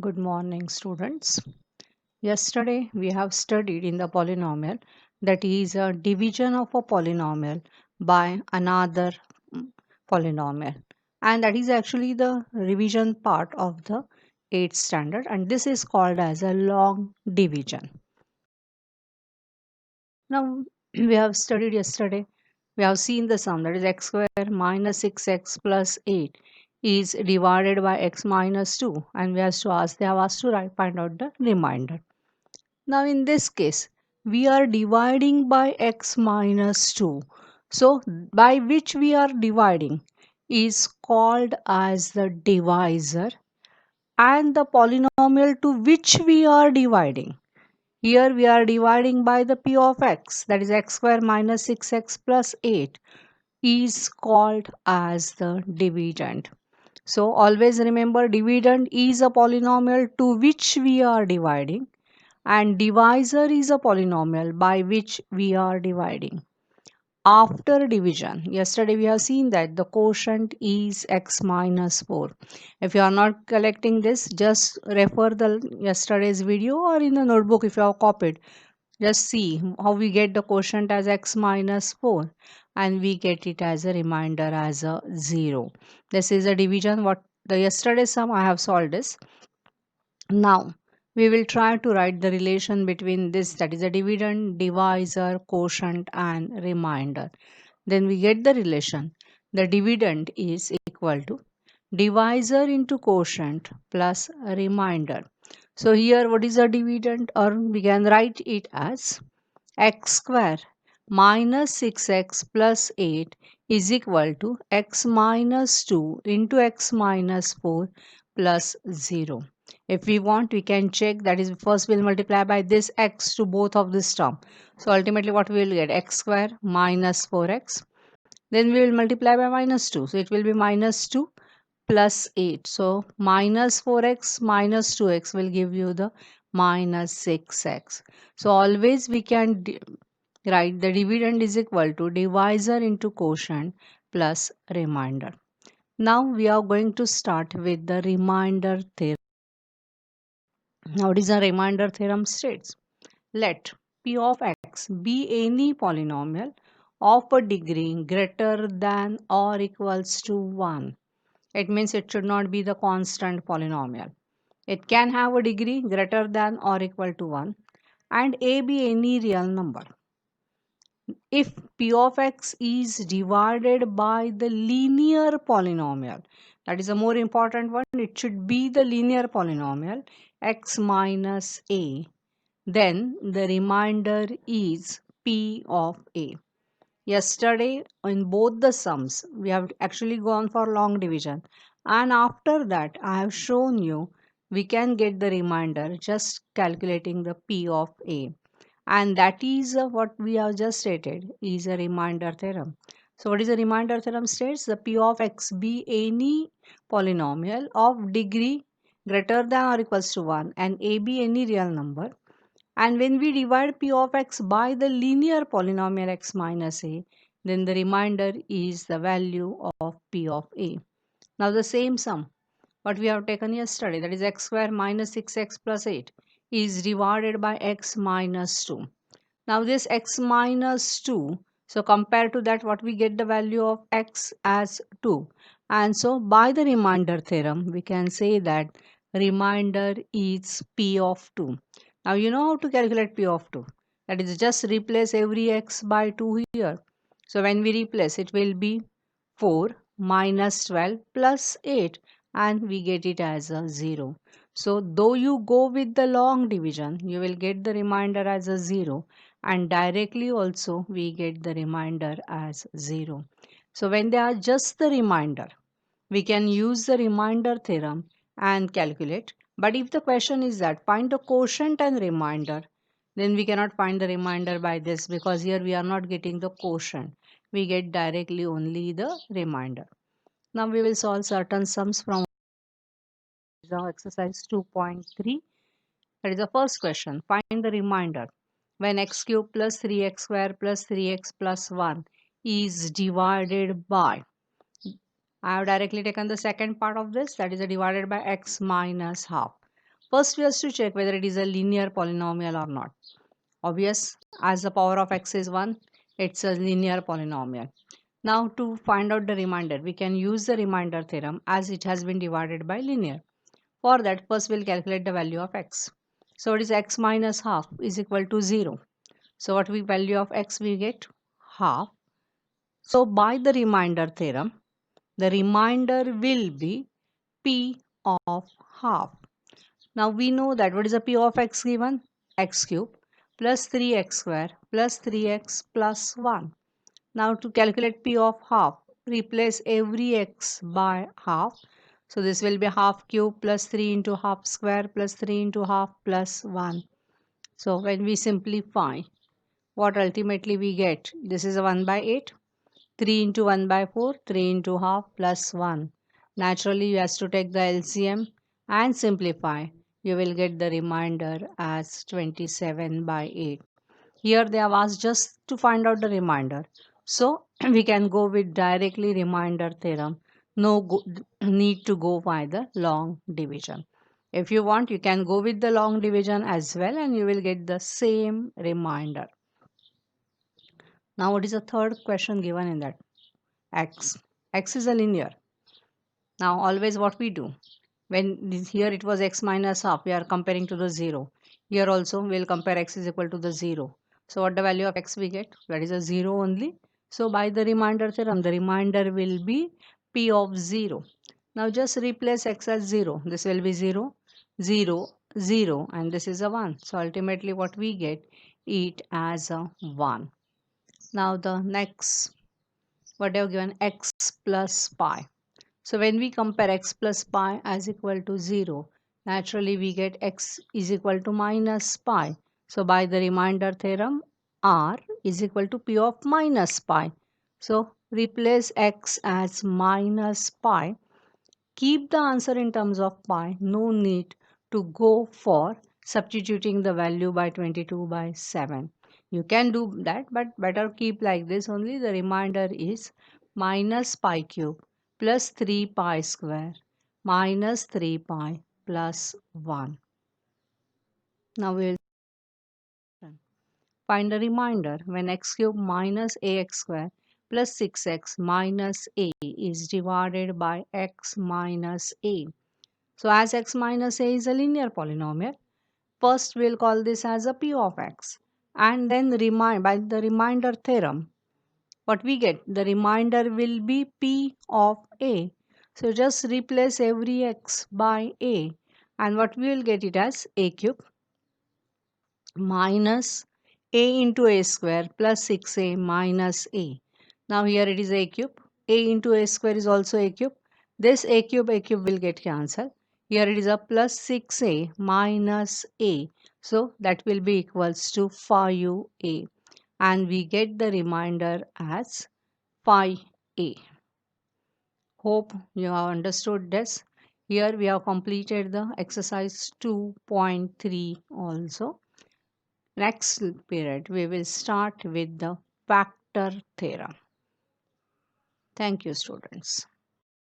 Good morning, students. Yesterday we have studied in the polynomial that is a division of a polynomial by another polynomial, and that is actually the revision part of the 8th standard, and this is called as a long division. Now we have studied yesterday, we have seen the sum that is x square minus 6x plus 8 is divided by x minus 2, and they have asked to find out the remainder. Now in this case, we are dividing by x minus 2. So by which we are dividing is called as the divisor, and the polynomial to which we are dividing. Here we are dividing by the p of x, that is x square minus 6x plus 8 is called as the dividend. So always remember, dividend is a polynomial to which we are dividing, and divisor is a polynomial by which we are dividing. After division, yesterday we have seen that the quotient is x minus 4. If you are not collecting this, just refer the yesterday's video, or in the notebook if you have copied, just see how we get the quotient as x minus 4, and we get it as a remainder as a 0. This is a division. What the yesterday sum I have solved this. Now we will try to write the relation between this, that is a dividend, divisor, quotient and remainder. Then we get the relation. The dividend is equal to divisor into quotient plus a remainder. So here what is a dividend, or we can write it as x square minus 6x plus 8 is equal to x minus 2 into x minus 4 plus 0. If we want, we can check, that is, first we'll multiply by this x to both of this term. So ultimately what we will get, x square minus 4x. Then we will multiply by minus 2. So it will be minus 2 plus 8. So minus 4x minus 2x will give you the minus 6x. So always we can write the dividend is equal to divisor into quotient plus remainder. Now we are going to start with the remainder theorem. Now what is a remainder theorem states? Let p of x be any polynomial of a degree greater than or equals to 1. It means it should not be the constant polynomial. It can have a degree greater than or equal to 1, and a be any real number. If p of x is divided by the linear polynomial, that is a more important one, it should be the linear polynomial x minus a, then the remainder is p of a. Yesterday in both the sums we have actually gone for long division, and after that I have shown you we can get the remainder just calculating the p of a, and that is what we have just stated is a remainder theorem. So what is a remainder theorem states? The p of x be any polynomial of degree greater than or equals to 1 and a be any real number, and when we divide p of x by the linear polynomial x minus a, then the remainder is the value of p of a. Now the same sum what we have taken yesterday, that is x square minus 6x plus 8 is divided by x minus 2. Now this x minus 2, so compared to that what we get the value of x as 2, and so by the remainder theorem we can say that remainder is p of 2. Now you know how to calculate p of 2, that is just replace every x by 2 here. So when we replace, it will be 4 minus 12 plus 8, and we get it as a 0. So though you go with the long division, you will get the remainder as a 0, and directly also we get the remainder as 0. So when they are just the remainder, we can use the remainder theorem and calculate. But if the question is that find the quotient and remainder, then we cannot find the remainder by this, because here we are not getting the quotient. We get directly only the remainder. Now we will solve certain sums from exercise 2.3. That is the first question. Find the remainder when x cube plus 3x square plus 3x plus 1 is divided by. I have directly taken the second part of this, that is divided by x minus half. First, we have to check whether it is a linear polynomial or not. Obvious, as the power of x is 1, it's a linear polynomial. Now, to find out the remainder, we can use the remainder theorem as it has been divided by linear. For that, first we'll calculate the value of x. So, it is x minus half is equal to 0. So, what we value of x we get? Half. So, by the remainder theorem, the remainder will be p of half. Now we know that what is the p of x given? X cube plus 3x square plus 3x plus 1. Now to calculate p of half, replace every x by half. So this will be half cube plus 3 into half square plus 3 into half plus 1. So when we simplify, what ultimately we get? This is a 1 by 8. 3 into 1 by 4, 3 into half plus 1. Naturally, you have to take the LCM and simplify. You will get the remainder as 27 by 8. Here they have asked just to find out the remainder. So, we can go with directly remainder theorem. Need to go by the long division. If you want, you can go with the long division as well and you will get the same remainder. Now, what is the third question given in that? X. X is a linear. Now always what we do, when here it was x minus half, we are comparing to the 0. Here also we will compare x is equal to the 0. So what the value of x we get? That is a 0 only. So by the remainder theorem, the remainder will be p of 0. Now just replace x as 0. This will be 0, 0, 0 and this is a 1. So ultimately what we get? It as a 1. Now the next, what they have given, x plus pi. So when we compare x plus pi as equal to 0, naturally we get x is equal to minus pi. So by the remainder theorem, r is equal to p of minus pi. So replace x as minus pi. Keep the answer in terms of pi. No need to go for substituting the value by 22 by 7. You can do that, but better keep like this only. The remainder is minus pi cube plus 3 pi square minus 3 pi plus 1. Now we will find the remainder when x cube minus ax square plus 6x minus a is divided by x minus a. So as x minus a is a linear polynomial, first we'll call this as a p of x and then by the remainder theorem, what we get? The remainder will be p of a. So just replace every x by a and what we will get it as a cube minus a into a square plus 6a minus a. Now here it is a cube. A into a square is also a cube. This a cube will get cancelled. Here it is a plus 6a minus a. So that will be equals to 5a. And we get the remainder as 5a. Hope you have understood this. Here we have completed the exercise 2.3 also. Next period, we will start with the factor theorem. Thank you, students.